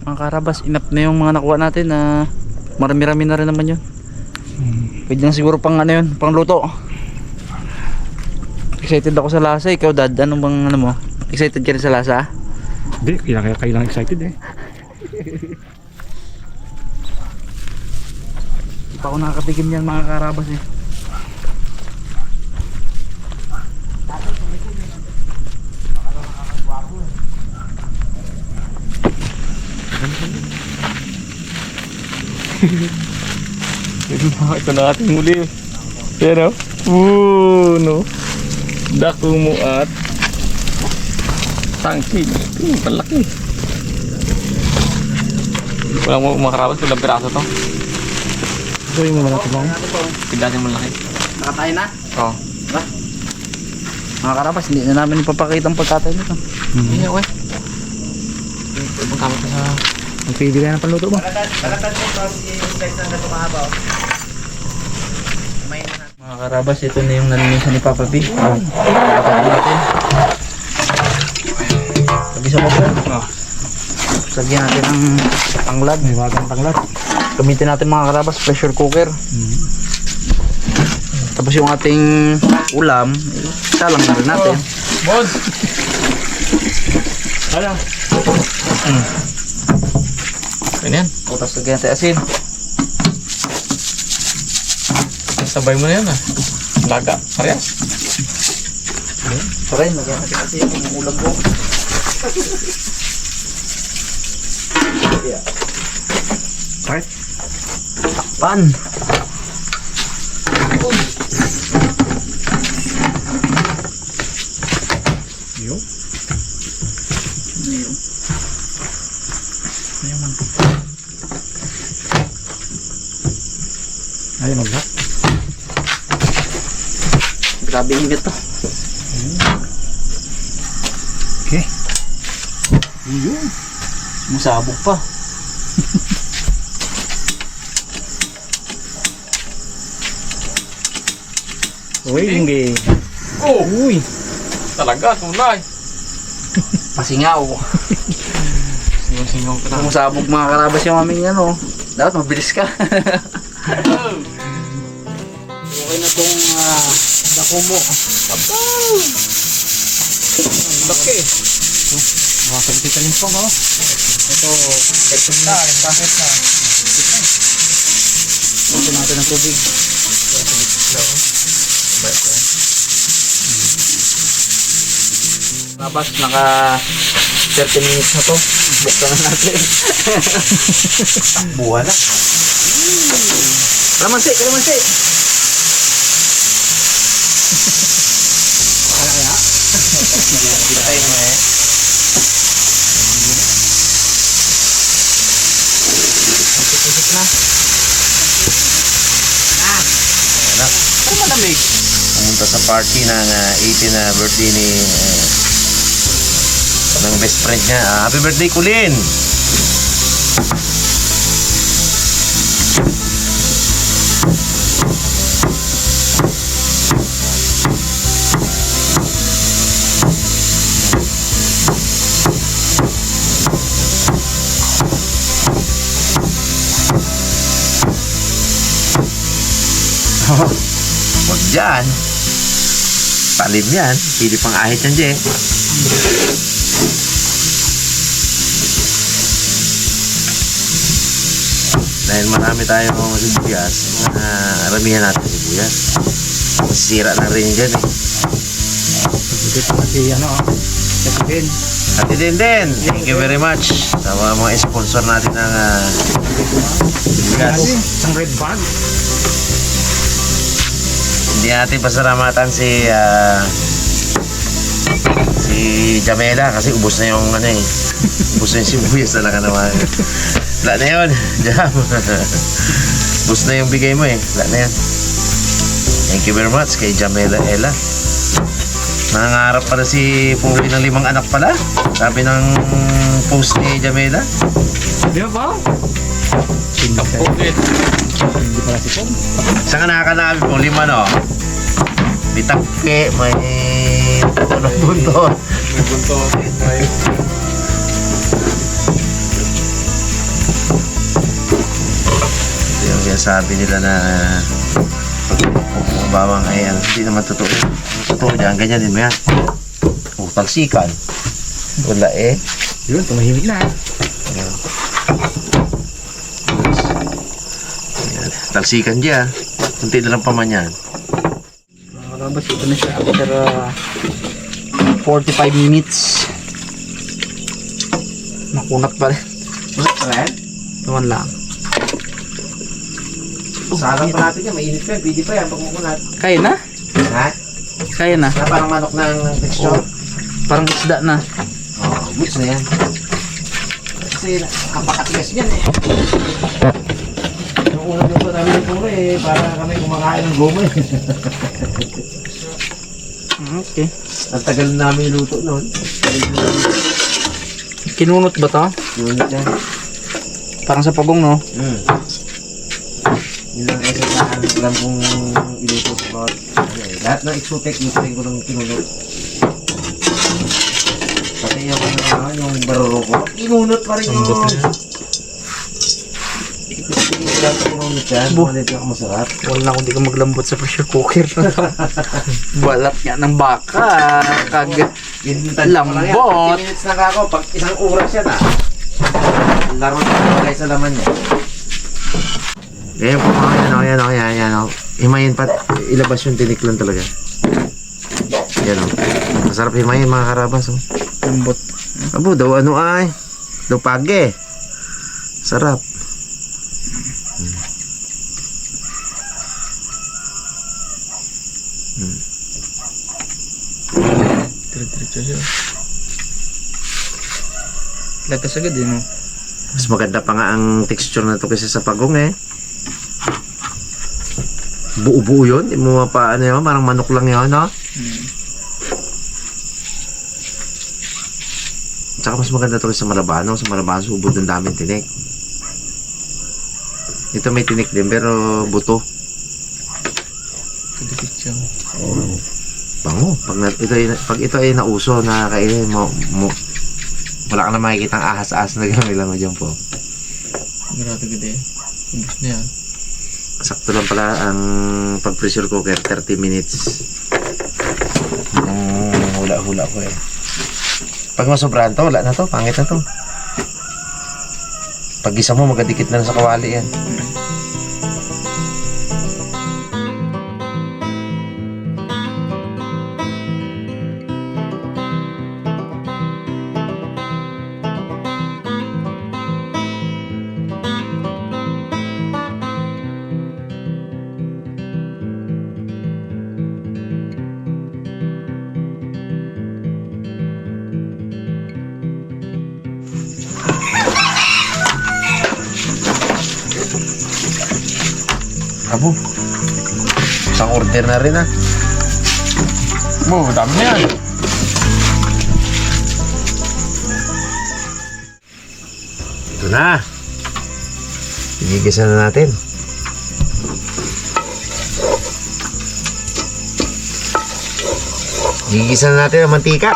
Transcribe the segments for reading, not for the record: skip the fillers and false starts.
Mga karabas, enough na yung mga nakuha natin na marami-rami na rin naman yun. Pwede lang siguro pang ano yun, pang luto. Excited ako sa lasa. Ikaw dad, anong bang ano mo? Excited ka rin sa lasa? Hindi, kailangan excited eh. Hindi pa ako nakakatikim yan mga karabas eh. Ito na ating muli. Yan o. No. Dako mo at tangkig. Malaki. Walang mo makarabas, walang piraso to. Ito yung malaki lang. Pindaan yung malaki. Nakatayo na? Oo. Ba? Mga karabas, hindi na namin ipapakita ang pagkatay nito. Hindi okay. Magkamot ka sa... Magpili ka ng panluto mo. Balatan mo pa i-slice na ito mahaba. Mga karabas, ito na yung nalinisan ni Papa B. Balatan natin. Kabisa mo po. Sagyan natin ang tanglad. May wagang tanglad. Gamitin natin mga karabas, pressure cooker. Tapos yung ating ulam, isa lang na rin natin. Bod! Ano? Ganyan. O, tapos lagyan natin asin. Sabay mo na yan ah. Laga. Parehas. Saray, lagyan natin asin yung ulam ko. Right? Takpan. Yo. Ay, maglat. Grabe init to. Okay. Yun. Musabog pa. Uy, hindi. Oh! Uy! Talaga, tunay. Pasingaw. Singaw-singaw ka na. Musabog mga karabas yung aming ano. Dapat mabilis ka. Okay na tong dako mo. Abaw! Laki. Mga sagtitan yung pang, oh. Ito, ketchup na. Bakit na? Ito natin ng tubig. Karabas, naka 30 minutes na to. Buksan na natin. Buha na. Kalamansi, kalamansi. Pinatay mo eh. Pusik na. Ano malamig? Pumunta sa party ng 18th na birthday ni ng best friend niya. Happy birthday, Kulin! Huwag dyan. Talim yan. Pili pang ahit yan, Je. Dahil marami tayong sibuyas, ramihan natin sibuyas. Masisira na rin dyan eh. Ito kasi ano, kasi din. Ate Denden, thank you very much sa mga sponsor natin ng sibuyas. Isang red bag. Hindi natin pasalamatan si Jamela kasi ubos na yung ano eh. Ubos na yung sibuyas talaga naman. Wala na yun, Jam. Ubos na yung bigay mo eh. Wala na yan. Thank you very much kay Jamela Ella. Nangangarap pala si Puli ng 5 anak pala. Sabi ng post ni Jamela. Di ba ba? Kapugit. Hindi pala si Pong. Saan ka nakakanabi po? 5 no? May tangke, may buntot. May buntot. May... Yung sinasabi nila na kung bawang ay ano, hindi naman totoo. Ang totoo dyan, ganyan din mo yan. Talsikan. Wala eh. Yun, tumahimik na. Ayan. Ayan. Talsikan dyan. Kunti na lang pa man yan. Mga karabas, ito na siya after 45 minutes. Makunat pa rin. Kunat pa rin? Naman lang. Sarang pa natin yan. Mainit pa yan. Pwede pa yan pag makunat. Kaya na? Ha? Kaya na. Na parang manok ng texture. Parang isda na. Oo, goods na yan. Kasi kapakatigas yan eh. Yung unang luto namin ng puro eh, para kami kumakain ng goma eh. Okay. Ang tagal namin luto noon. Kinunot ba to? Unit yan. Parang sa pagong, no? Yun lang kasi sa alam kong iluto sa bawat. Lahat ng exotic, lutuin ko ng kinunot. Pati yung ano naman, yung baruro ko. Kinunot pa rin yun. Lahat ng kinunot yan. Kinunot yung masarap. Wala na kung di ka maglambot sa pressure cooker. Balat nga ng baka. Lambot. 15 minutes na ako. Pag isang oras yan laro na guys sa laman niya. Ngayon po yan. Himayin pa. Ilabas yung tinik lang talaga. Yan o. Masarap himayin mga karabas o. Lambot. Abo, daw ano ay. Daw page. Sarap. Diretso siya. Lakas agad no? Mas maganda pa nga ang texture na to kasi sa pagong eh. Buo-buo yun. Hindi mo mapaano yun. Parang manok lang yun, no? Tsaka mas maganda to sa Malabano. Sa Malabano, subod ng daming tinik. Ito may tinik din, pero buto. Kadikit siya. Bango. Pag ito ay nauso na kainin mo, wala ka na makikita ang ahas-ahas na gano'n lang mo dyan po. Grabe gede. Ubus na yan. Sakto lang pala ang pag-pressure cooker, 30 minutes. Ang hula-hula ko eh. Pag masobrahan to, wala na to, pangit na to. Pag isa mo, magkadikit na sa kawali yan. Abo. Isang order na rin Dami na yan. Ito na. Igigisa na natin. Igigisa na natin ang mantika.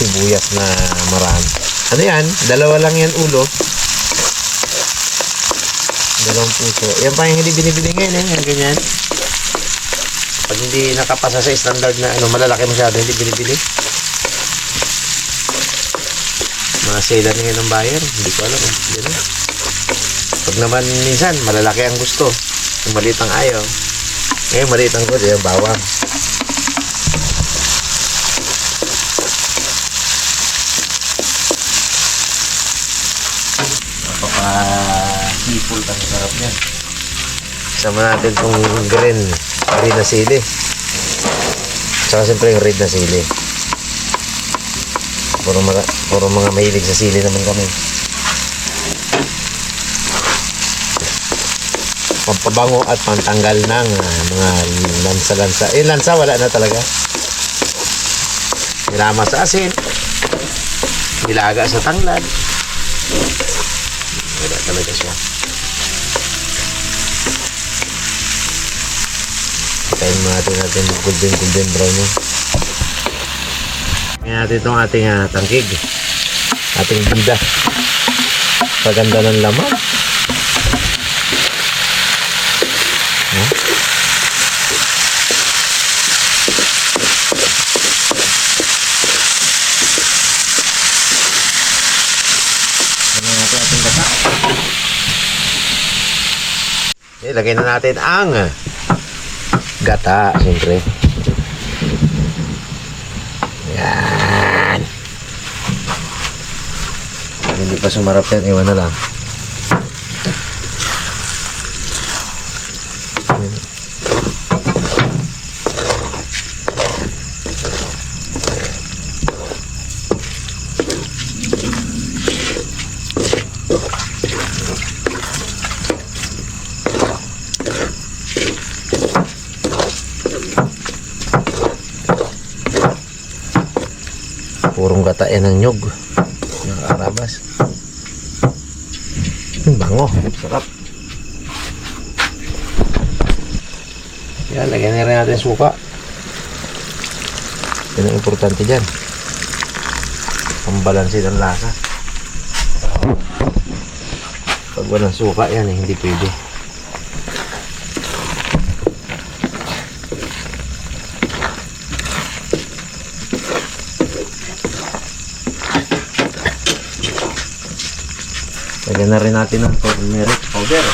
Sibuyas na marami. Ano yan? Dalawa lang yan ulo. Dalawang puso. Yan pa yung hindi binibili ngayon eh. Yan ganyan. Pag hindi nakapasa sa standard na malalaki masyado, hindi binibili. Mga seller ngayon ng buyer. Hindi ko alam. Yan. Pag naman minsan, malalaki ang gusto. Yung maliit ang ayaw. Ngayon maliit ang gusto. Yan bawang. Sipol kasi sarap yan. Sama natin itong green na sili. Saka siyempre yung red na sili. Puro mga mahilig sa sili naman kami. Pampabango at pantanggal ng mga lansa-lansa. Lansa wala na talaga. Nilama sa asin. Nilaga sa tanglad. Wala talaga siya. Patayin mo natin golden brown yun. Ngayon natin itong ating tangkig. Ating bida. Paganda ng laman. Lagay na natin ang gata, siyempre. Yan. Kung hindi pa sumarap yan, iwan na lang. Purong gata yan ng nyog. Yung karabas. Bango. Sarap. Yan, lagyan na rin natin suka. Yan ang importante dyan. Pambalansin ang lasa. Pag walang suka yan, hindi pwede. Lagyan na rin natin ng turmeric powder.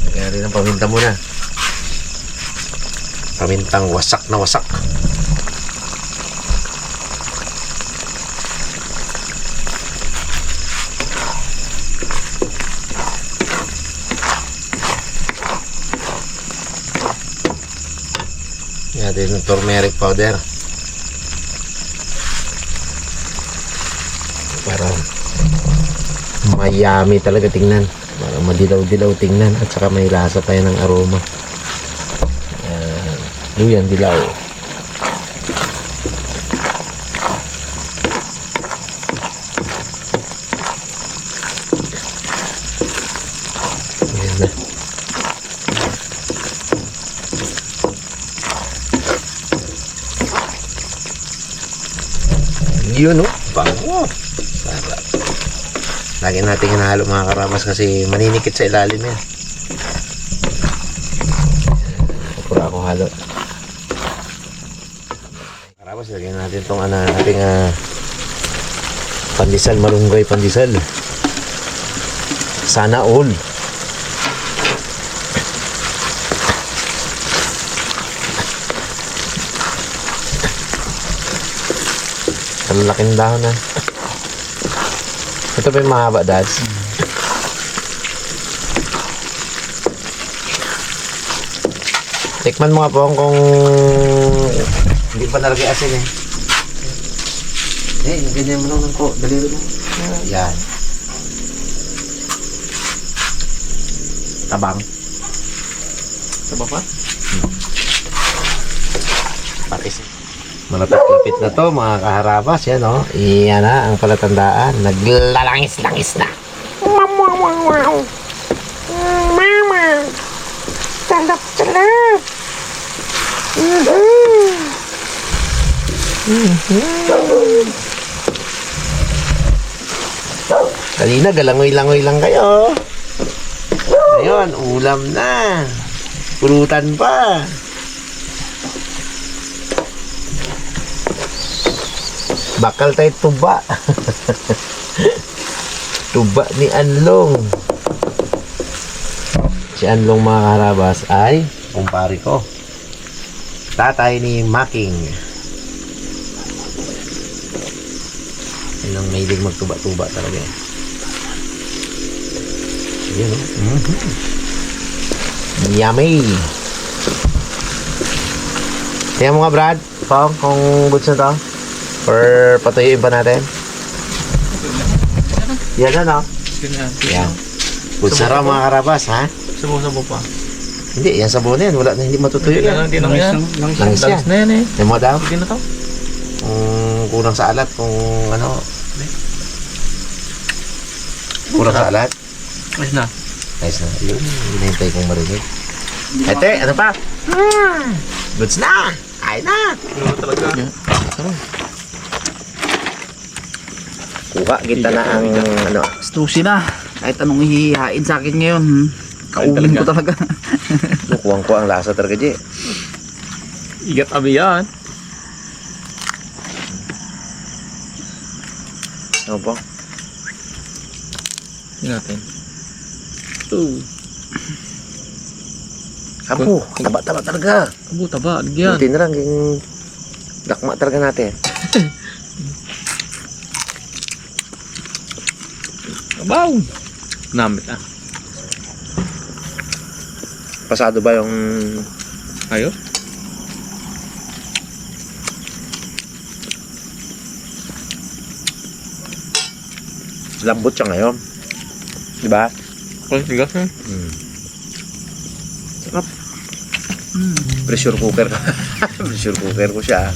Lagyan na rin ng paminta muna. Pamintang wasak na wasak. Lagyan natin ng turmeric powder. Para mayami talaga tingnan. Parang madilaw-dilaw tingnan. At saka may lasa pa yan ng aroma. Yan, dilaw. Yan na. Yun, oh. Bango. Sarap. Lagi natin hinahalo mga karabas kasi maninikit sa ilalim yan. Pura ako halo. Karabas, lagyan natin itong ating pandesal, malunggay pandesal. Sana all. Ang laking dahon na. Ito pa yung mahaba, Dads. Tikman mo nga po kung hindi pa nalagay asin eh. Yung ganyan mo lang ko. Daliri mo. Yan. Tabang. Taba pa? Patis. Malapit-lapit na to mga kaharabas. Yan o. Iyan na ang palatandaan. Naglalangis-langis na. Mama. Salap-salap. Kanina galangoy-langoy lang kayo. Ngayon, ulam na. Pulutan pa. Bakal tayo tuba. Tuba ni Anlong. Si Anlong mga karabas ay kumpari ko. Tatay ni Making. Yan ang mahilig magtuba-tuba talaga. Yan o. Yummy. Tingnan mo nga Brad. Pong, kung goods na to. Or patuyuin pa natin? Yan na no? Yan. Goods na raw mga karabas ha? Sabo-sabo pa. Hindi, yan sabon na yan. Wala na, hindi matutuyo yan. Hindi na yan. Langis yan. Na yan eh. Yan mo daw? Hindi na to. Kung kulang sa alat, kung ano. Kulang sa alat. Ayos na. Nice na. Yun, hinihintay kong marinig. Ate, ano pa? Goods na! Ay na! Ano talaga? Kuha, kita na ang ano. Stusi na. Kahit anong ihihain sa akin ngayon. Kaubin ko talaga. Kukuha ko ang lasa talaga, G. Igat abi yan. Ano po? Tingnan natin. Ito. Apo, taba-taba talaga. Abo, taba. Lagyan. Buti na lang, yung dakma talaga natin. Abaw. Namit ah. Pasado ba yung... Ayos. Lambot siya ngayon. Diba? Pag tigas eh. Sarap. Pressure cooker. Pressure cooker ko siya.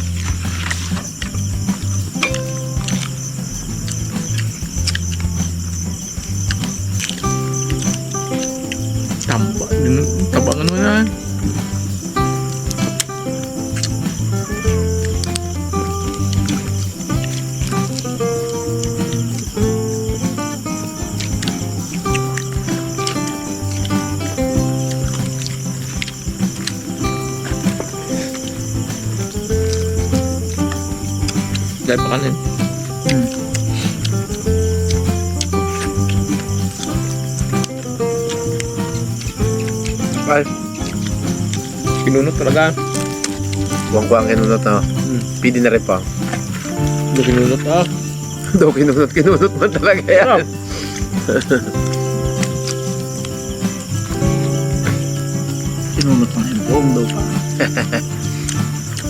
Tamba. Tabang ano yan. Dahil pa kanin. Ay, Pinunot talaga. buwang ko ang kinunot na. Pwede na rin pa. Hindi pinunot ah. Daw kinunot mo talaga yan. Sinunod ng buong daw pa.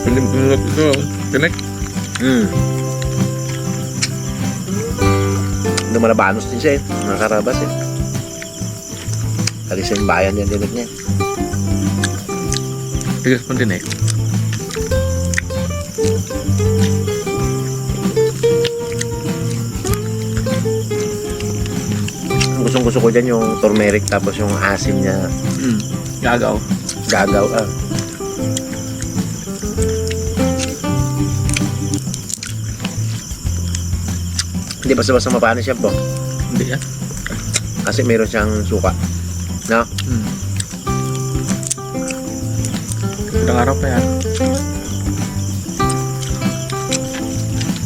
Hindi pinunot ito. Tinek. Lumalabanos din siya eh. Mga karabas eh. Alis yung bayan yung dinig niya. Tigas pang tinek. Gustong-gusto ko dyan yung turmeric tapos yung asim niya. Gagaw. Gagaw ah. Hindi basta-basta mapanis siya po. Hindi ah. Kasi meron siyang suka. No? Ilang araw pa yan.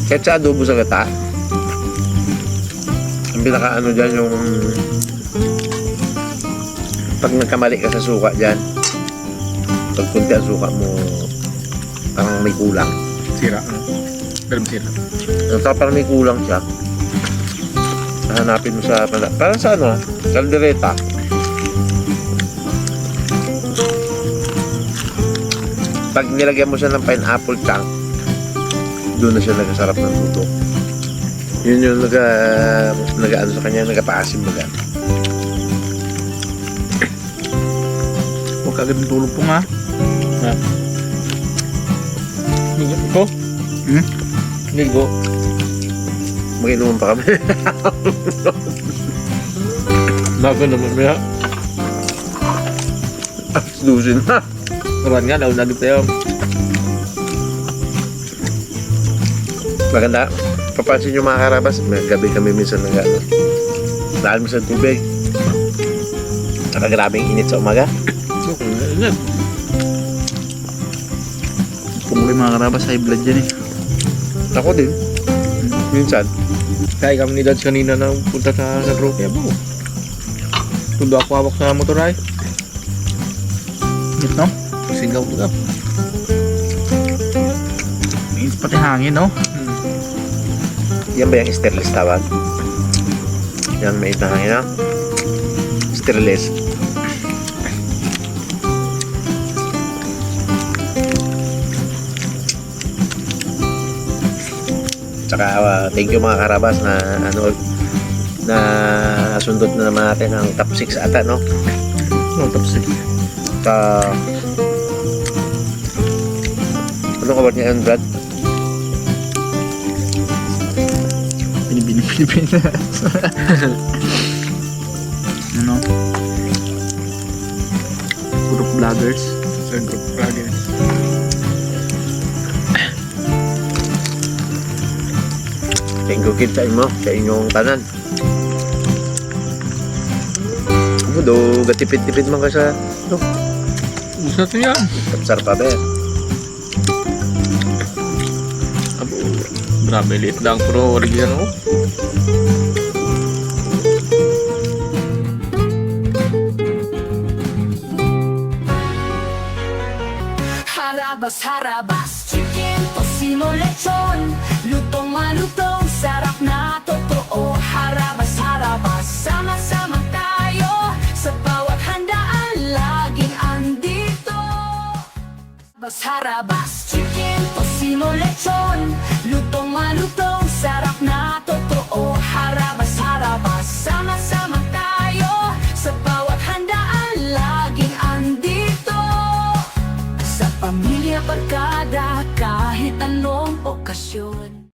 Kahit sa adobo sa gata, ang pinaka ano dyan yung pag nagkamali ka sa suka dyan, pag kunti ang suka mo, parang may kulang. Sira. Pero sira. Parang may kulang siya. Hanapin mo sa parang sa ano, kaldereta. Pag nilagyan mo siya ng pineapple chunk, doon na siya nagkasarap ng luto. Yun yung nag-ano sa kanya, nagpaasim baga. Huwag agad ng tulog po nga. Ligo? Ligo. Mag-inuman pa kami. Bago naman ba yan? Susin na. Karoon nga, daw lagi tayo. Maganda. Papansin nyo mga karabas, may gabi kami minsan nag-ano. Dahil minsan tubig. Nakagrabing init sa umaga. Ingat. Kumuloy mga karabas, high blood yan eh. Ako din. Minsan. Kaya kami ni Dads kanina na punta sa Roque. Abo. Tundo ako hawak sa motor ay. Init no? Singaw ko daw. Init pati hangin no? Yan ba yung stainless tawag? Yan may itahangin na. Stainless. Tsaka thank you mga karabas na ano na sundot na naman natin ang top 6 ata no. No, top 6. Ano ka ba niya Brad? Pilipinas. Ano? Group vloggers. Sa group vlogger. Thank you kid sa imo, sa inyong tanan. Amo do gatipid-tipid man ka sa Ubus natin yan. kapsar pa ba? Abo. Grabe, liit lang. Pero original, oh. Harabas, chicken, tosino, lechon. Lutong malutong, sarap na totoo. Harabas, sama-sama tayo. Sa bawat handaan, laging andito. Harabas, chicken, tosino, lechon. Lutong malutong, sarap na totoo. Harabas, sama-sama tayo. Sa bawat handaan, laging andito. Sa pamilya, barkada, kahit anong okasyon.